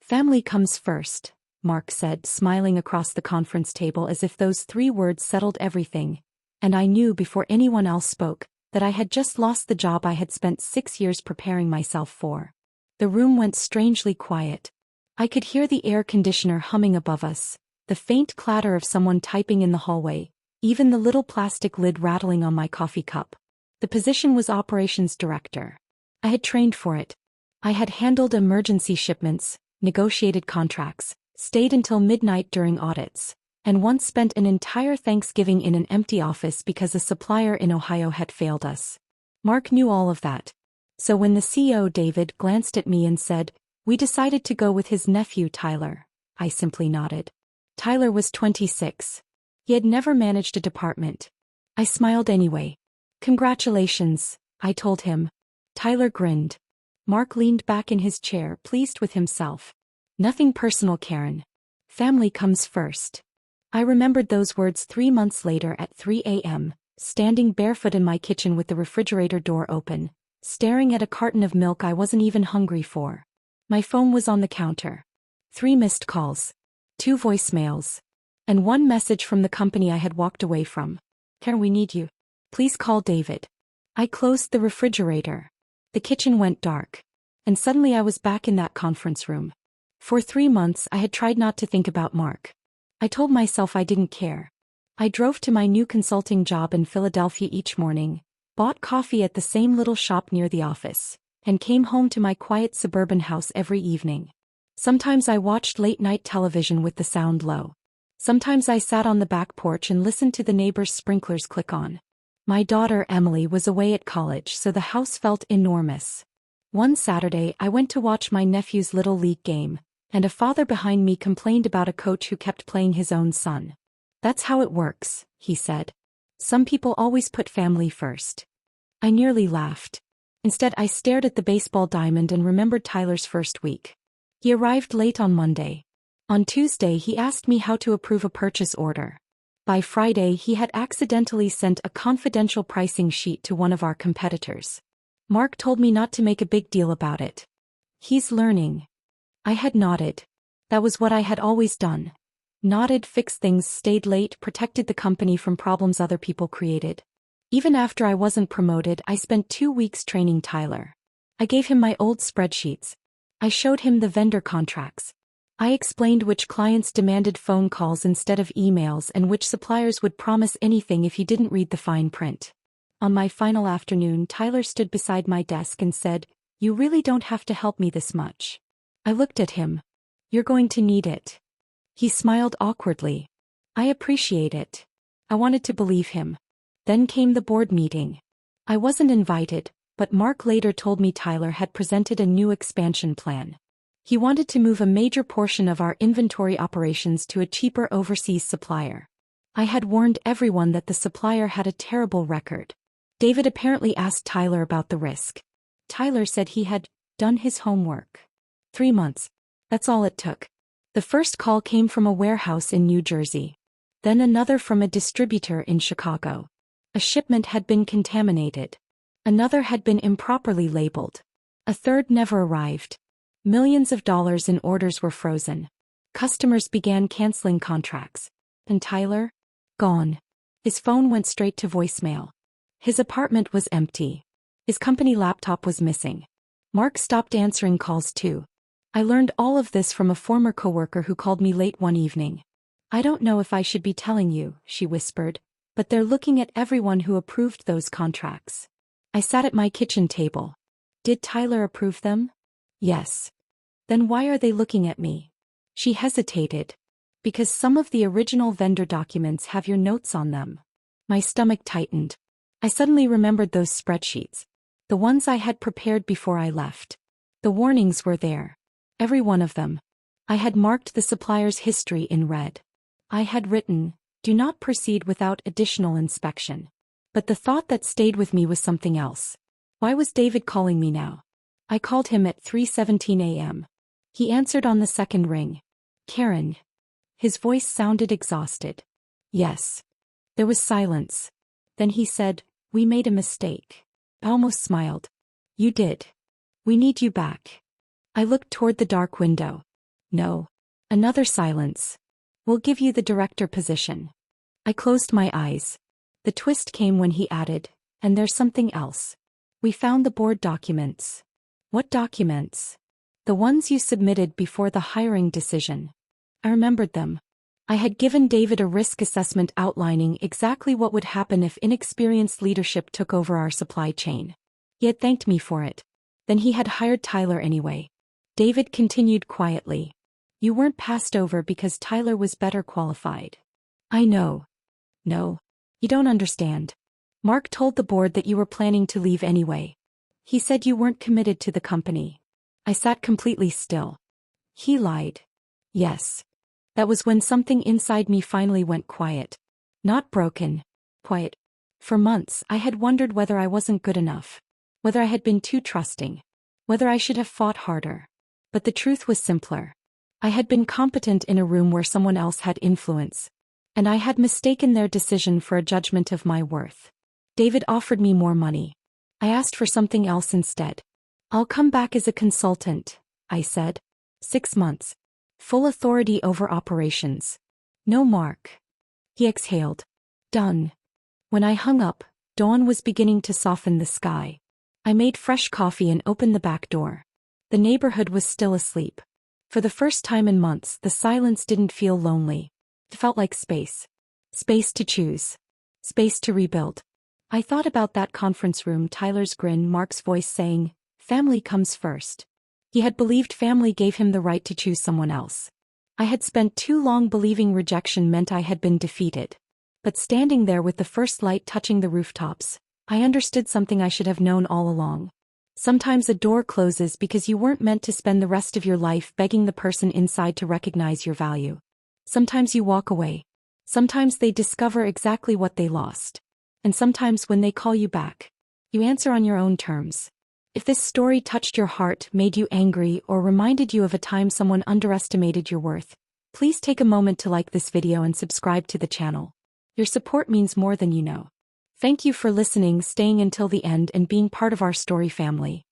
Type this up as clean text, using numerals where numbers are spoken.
Family comes first, Mark said, smiling across the conference table as if those 3 words settled everything, and I knew before anyone else spoke that I had just lost the job I had spent 6 years preparing myself for. The room went strangely quiet. I could hear the air conditioner humming above us, the faint clatter of someone typing in the hallway, even the little plastic lid rattling on my coffee cup. The position was operations director. I had trained for it. I had handled emergency shipments, negotiated contracts, stayed until midnight during audits, and once spent an entire Thanksgiving in an empty office because a supplier in Ohio had failed us. Mark knew all of that. So when the CEO David glanced at me and said, "We decided to go with his nephew Tyler," I simply nodded. Tyler was 26. He had never managed a department. I smiled anyway. "Congratulations," I told him. Tyler grinned. Mark leaned back in his chair, pleased with himself. "Nothing personal, Karen. Family comes first." I remembered those words 3 months later at 3 a.m., standing barefoot in my kitchen with the refrigerator door open, staring at a carton of milk I wasn't even hungry for. My phone was on the counter. 3 missed calls. 2 voicemails. And 1 message from the company I had walked away from. "Karen, we need you. Please call David." I closed the refrigerator. The kitchen went dark. And suddenly I was back in that conference room. For 3 months I had tried not to think about Mark. I told myself I didn't care. I drove to my new consulting job in Philadelphia each morning, bought coffee at the same little shop near the office, and came home to my quiet suburban house every evening. Sometimes I watched late-night television with the sound low. Sometimes I sat on the back porch and listened to the neighbors' sprinklers click on. My daughter Emily was away at college, so the house felt enormous. One Saturday I went to watch my nephew's Little League game, and a father behind me complained about a coach who kept playing his own son. "That's how it works," he said. "Some people always put family first." I nearly laughed. Instead I stared at the baseball diamond and remembered Tyler's first week. He arrived late on Monday. On Tuesday he asked me how to approve a purchase order. By Friday he had accidentally sent a confidential pricing sheet to one of our competitors. Mark told me not to make a big deal about it. "He's learning." I had nodded. That was what I had always done. Nodded, fixed things, stayed late, protected the company from problems other people created. Even after I wasn't promoted, I spent 2 weeks training Tyler. I gave him my old spreadsheets. I showed him the vendor contracts. I explained which clients demanded phone calls instead of emails and which suppliers would promise anything if he didn't read the fine print. On my final afternoon, Tyler stood beside my desk and said, "You really don't have to help me this much." I looked at him. "You're going to need it." He smiled awkwardly. "I appreciate it." I wanted to believe him. Then came the board meeting. I wasn't invited, but Mark later told me Tyler had presented a new expansion plan. He wanted to move a major portion of our inventory operations to a cheaper overseas supplier. I had warned everyone that the supplier had a terrible record. David apparently asked Tyler about the risk. Tyler said he had done his homework. 3 months. That's all it took. The first call came from a warehouse in New Jersey. Then another from a distributor in Chicago. A shipment had been contaminated. Another had been improperly labeled. A third never arrived. Millions of dollars in orders were frozen. Customers began canceling contracts. And Tyler? Gone. His phone went straight to voicemail. His apartment was empty. His company laptop was missing. Mark stopped answering calls too. I learned all of this from a former coworker who called me late one evening. "I don't know if I should be telling you," she whispered, "but they're looking at everyone who approved those contracts." I sat at my kitchen table. Did Tyler approve them? Yes. Then why are they looking at me? She hesitated. Because some of the original vendor documents have your notes on them. My stomach tightened. I suddenly remembered those spreadsheets. The ones I had prepared before I left. The warnings were there. Every one of them. I had marked the supplier's history in red. I had written, "Do not proceed without additional inspection." But the thought that stayed with me was something else. Why was David calling me now? I called him at 3:17 a.m. He answered on the second ring. "Karen." His voice sounded exhausted. "Yes." There was silence. Then he said, "We made a mistake." I almost smiled. "You did. We need you back." I looked toward the dark window. No. Another silence. We'll give you the director position. I closed my eyes. The twist came when he added, and there's something else. We found the board documents. What documents? The ones you submitted before the hiring decision. I remembered them. I had given David a risk assessment outlining exactly what would happen if inexperienced leadership took over our supply chain. He had thanked me for it. Then he had hired Tyler anyway. David continued quietly. You weren't passed over because Tyler was better qualified. I know. No. You don't understand. Mark told the board that you were planning to leave anyway. He said you weren't committed to the company. I sat completely still. He lied. Yes. That was when something inside me finally went quiet. Not broken. Quiet. For months, I had wondered whether I wasn't good enough. Whether I had been too trusting. Whether I should have fought harder. But the truth was simpler. I had been competent in a room where someone else had influence. And I had mistaken their decision for a judgment of my worth. David offered me more money. I asked for something else instead. I'll come back as a consultant, I said. 6 months. Full authority over operations. No Mark. He exhaled. Done. When I hung up, dawn was beginning to soften the sky. I made fresh coffee and opened the back door. The neighborhood was still asleep. For the first time in months, the silence didn't feel lonely. It felt like space. Space to choose. Space to rebuild. I thought about that conference room, Tyler's grin, Mark's voice saying, family comes first. He had believed family gave him the right to choose someone else. I had spent too long believing rejection meant I had been defeated. But standing there with the first light touching the rooftops, I understood something I should have known all along. Sometimes a door closes because you weren't meant to spend the rest of your life begging the person inside to recognize your value. Sometimes you walk away. Sometimes they discover exactly what they lost. And sometimes when they call you back, you answer on your own terms. If this story touched your heart, made you angry, or reminded you of a time someone underestimated your worth, please take a moment to like this video and subscribe to the channel. Your support means more than you know. Thank you for listening, staying until the end, and being part of our story family.